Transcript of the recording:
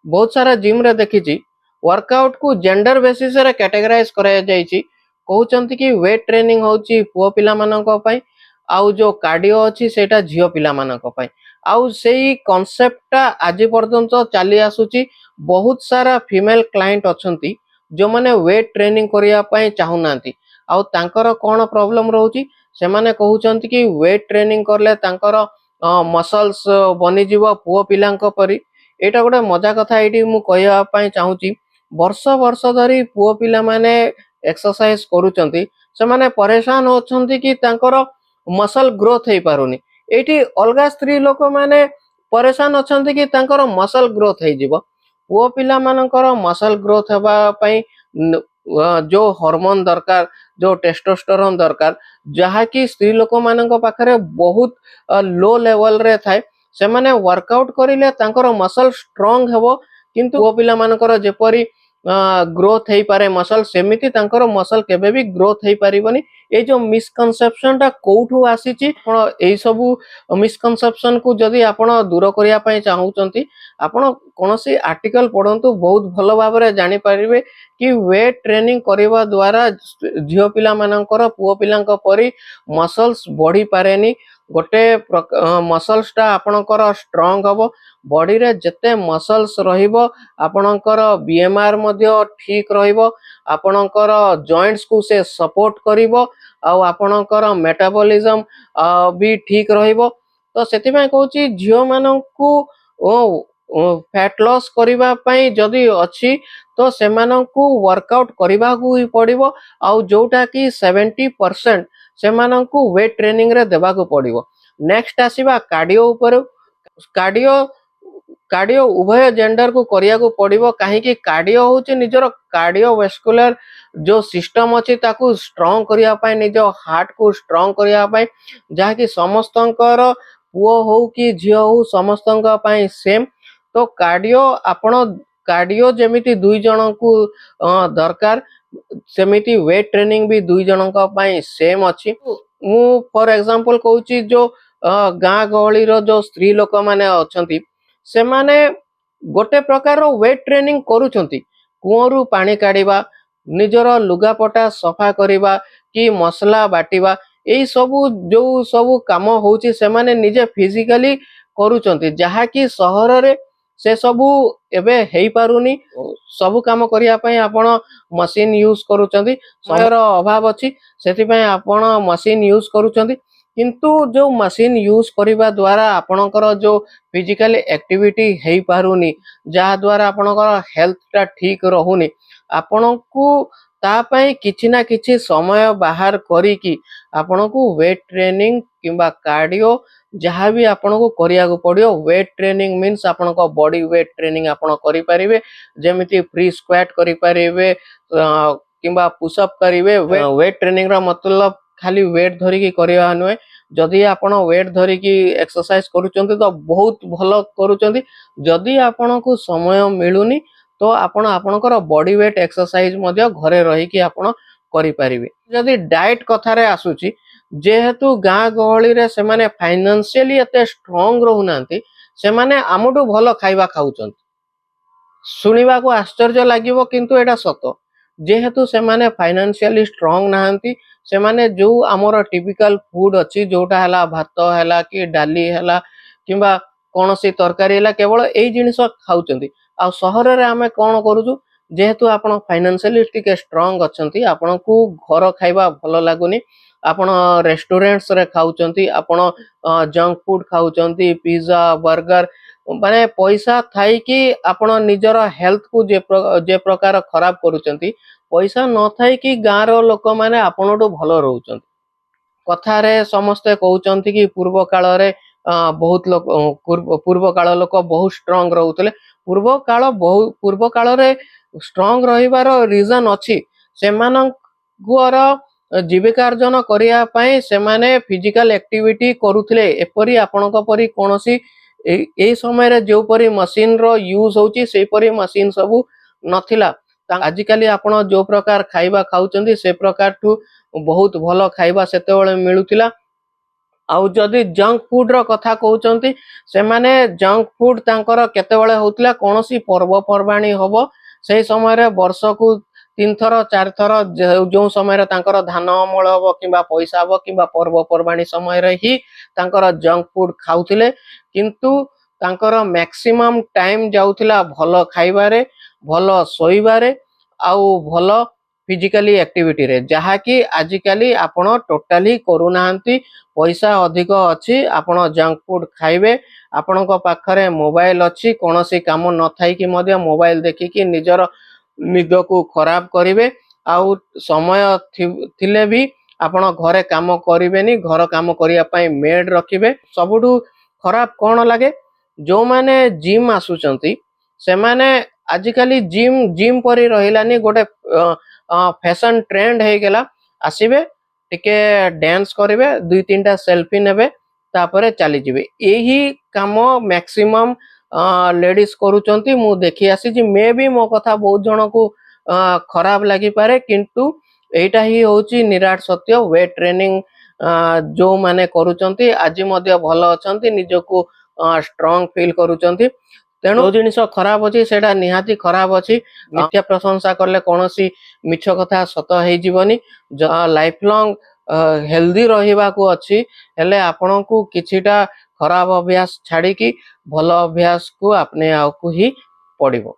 बहुत सारा जिम रे देखी वर्कआउट को जेंडर बेसिस रे कैटेगराइज करा जायछि। कहउचंती कि वेट ट्रेनिंग होची पुओ पिला माननको पई आउ जो कार्डियो अछि सेटा झियो पिला माननको पई। आउ सेही कांसेप्टटा आज पर्यंत चली आसुची। बहुत सारा फीमेल क्लाइंट अछंती जो माने वेट ट्रेनिंग करिया पई चाहुनांती। आउ तांकर कोन प्रॉब्लम रहउची से माने कहउचंती कि वेट ट्रेनिंग करले तांकर मसल्स बनी जीव पुओ पिलांको परी। एटा गोटे मजा कथा एटी मु कहया पई चाहूची। वर्ष वर्ष धरी पुओ पिला माने एक्सरसाइज करूचंती से माने परेशान होचंती कि तांकर मसल ग्रोथ हे पारुनी। एटी अलगा स्त्री लोक माने परेशान अछंती कि तांकर मसल ग्रोथ हे जीव। पुओ पिला मानकर मसल ग्रोथ हेबा पई जो हार्मोन दरकार जो टेस्टोस्टेरोन दरकार जहा कि स्त्री लोक मानक पाखरे बहुत लो लेवल रे थाए से माने वर्कआउट करिले तांकर मसल स्ट्रांग हेबो। किंतु पुओ पिला मानकर जेपरी ग्रोथ हे पारे मसल सेमिति तांकर मसल केबे भी ग्रोथ हे पारिबनी। ए जो मिसकनसेप्शन टा कोठू आसीची आपण एई सबु मिसकनसेप्शन को जदी आपण दूर करिया पई चाहूचंती आपण कोनोसी आर्टिकल पढंतु बहुत भलो भाबरे जानि पारिबे कि वेट ट्रेनिंग करिवा द्वारा झियो पिला मानकर पुओ पिलांक परी मसल्स बॉडी पारेनी। गोटे मसल्स टा आपणकर स्ट्रांग हबो। बॉडी रे जते मसल्स रहिबो आपणकर बीएमआर मध्ये ठीक रहिबो। आपणकर जॉइंट्स को से सपोर्ट करिवो आउ आपणकर मेटाबॉलिज्म भी ठीक रहिबो। तो सेति में कहूची झियो माननकु फैट लॉस करिवा पई जदी अछि तो सेमानंकु वर्कआउट करिवा को ही पड़िबो। आउ जोटा कि 70% सेमानंकु वेट ट्रेनिंग रे देबा को पड़िबो। नेक्स्ट आसीबा कार्डियो ऊपर। कार्डियो कार्डियो उभय जेंडर को करिया को पड़िबो काहे कि कार्डियो होचे निजर कार्डियोवास्कुलर जो सिस्टम अछि ताकू स्ट्रांग करिया पई निजो हार्ट को स्ट्रांग करिया पई जहा कि समस्तंकर पुओ हो कि झियो हो समस्तंक पई सेम। तो कार्डियो आपण कार्डियो जेमिति दुई जन को दरकार सेमिति वेट ट्रेनिंग भी दुई जन पई सेम अछि। मु फॉर एग्जांपल कहूची जो गां गहली रो जो स्त्री लोक माने अछंती से माने गोटे प्रकार रो वेट ट्रेनिंग करूछंती। कुओरु पानी काढिबा निजर लुगापटा सफा करिबा कि मसला बाटिबा एई सबु जो सबु काम होउची से माने निजे फिजिकली करूछंती जहा कि शहर रे से सबु एबे हेई पारुनी। सबु काम करिया पई आपण मशीन यूज करूछंती। समयर अभाव अछि सेति पई आपण मशीन यूज करूछंती। किंतु जो मशीन यूज करिबा द्वारा आपणकर जो फिजिकल एक्टिविटी हेई पारुनी जहा द्वारा आपणकर हेल्थ ता ठीक रहुनी। आपणकु ता पई किछि ना किछि समय बाहर करी कि आपणकु वेट ट्रेनिंग किंबा कार्डियो जहा भी आपनको करिया को पड़ियो। वेट ट्रेनिंग मीन्स आपनको बॉडी वेट ट्रेनिंग आपण करि परिबे जेमिति फ्री स्क्वाट करि परिबे किंबा पुश अप करिवे। वेट ट्रेनिंग रा मतलब खाली वेट धरि की करिया नय। जदि आपण वेट धरि की एक्सरसाइज करूचंती तो बहुत भलो करूचंती। जदि आपनको समय मिलुनी तो आपण आपणकर बॉडी वेट एक्सरसाइज मध्ये घरे रही की आपण करि परिबे। जदि डाइट कथा रे आसुची जेहेतु गां गहली रे से माने फाइनेंशियली एते स्ट्रांग रहुनांती से माने आमुटु भलो खाइबा खाउचंती। सुनिबा को आश्चर्य लागिवो किंतु एटा सत। जेहेतु से माने फाइनेंशियली स्ट्रांग नाहंती से माने जो हमर टिपिकल फूड अछि जोटा हला भात हला कि डाली हला किंबा कोनोसी तरकारी हला केवल एई जिनिस खाउचंती। आ शहर रे हमें कोन करूछु जेहेतु आपण फाइनेंशियली टिके स्ट्रांग अछंती आपणकु घर खाइबा भलो लागुनी। आपण रेस्टोरेंट्स रे खाउचंती आपण जंक फूड खाउचंती पिज्जा बर्गर माने पैसा थाई कि आपण निजर हेल्थ को जे प्रकार खराब करूचंती पैसा न थाई कि गां रो लोक माने आपणटो भलो रहउचंती। कथा रे समस्ते कहउचंती कि पूर्व काल रे बहुत लोक पूर्व काल लोक बहुत स्ट्रांग रहउतले। पूर्व काल रे स्ट्रांग रहिबार रीजन अछि सेमानंकर जीविका अर्जन करिया पई से माने फिजिकल एक्टिविटी करूथले। एपरि आपणक परि कोनोसी ए समय रे जो परि मशीन रो यूज होची से परि मशीन सबु नथिला। आजिकाली आपण जो प्रकार खाइबा खाउचंदी से प्रकार टू बहुत भलो खाइबा सेतेबेले मिलुथिला। आउ जदि जंक फूड रो कथा कहउचंती से माने जंक फूड तांकर केतेबेले होतला कोनोसी पर्वपर्वाणी हबो सेही समय रे वर्ष को 3 थर 4 थर जो समय रे तांकर धान अमल हबो किबा पैसा हबो किबा पर्वपर्वाणी समय रे ही तांकर जंक फूड खाउथिले किंतु तांकर मैक्सिमम टाइम जाउथिला भलो खाइबारे भलो सोइबारे आउ भलो फिजिकली एक्टिविटी रे जहा कि आजिकली आपण टोटली करूनांती पैसा अधिक अछि आपण जंक फूड खाइबे आपण पाखरे मोबाइल अछि कोनोसी काम न थाई कि मध्य मोबाइल देखि कि निजर निद को खराब करिवे आउ समय थिले भी आपण घरे काम करिवेनी घर काम करिया पई मेड रखिबे सबुठु खराब कोन लागे जो माने जिम आसुचंती से माने आजिकली जिम जिम परी रहिलानी गोटे फैशन ट्रेंड हे गेला आसीबे टिके डांस करिवे 2-3टा सेल्फी नेबे तापरे चली जिवे एही काम मैक्सिमम लेडीज करूचंती मु देखि आसी जे मे भी मो कथा बहुत जन को खराब लागि पारे किंतु एटा ही होची निराट सत्य वेट ट्रेनिंग जो माने करूचंती आज मध्य भलो अछंती निजको स्ट्रांग फील करूचंती तेणु जो जिनिस खराब अछि सेटा निहाती खराब अछि मिथ्या प्रशंसा करले कोनोसी मिछ कथा सत हे जीवनी लाइफ लॉन्ग हेल्दी रहिबा को अछि हेले आपन को किछिटा खराब अभ्यास छाड़ी की भलो अभ्यास को अपने आ को ही पड़िबो।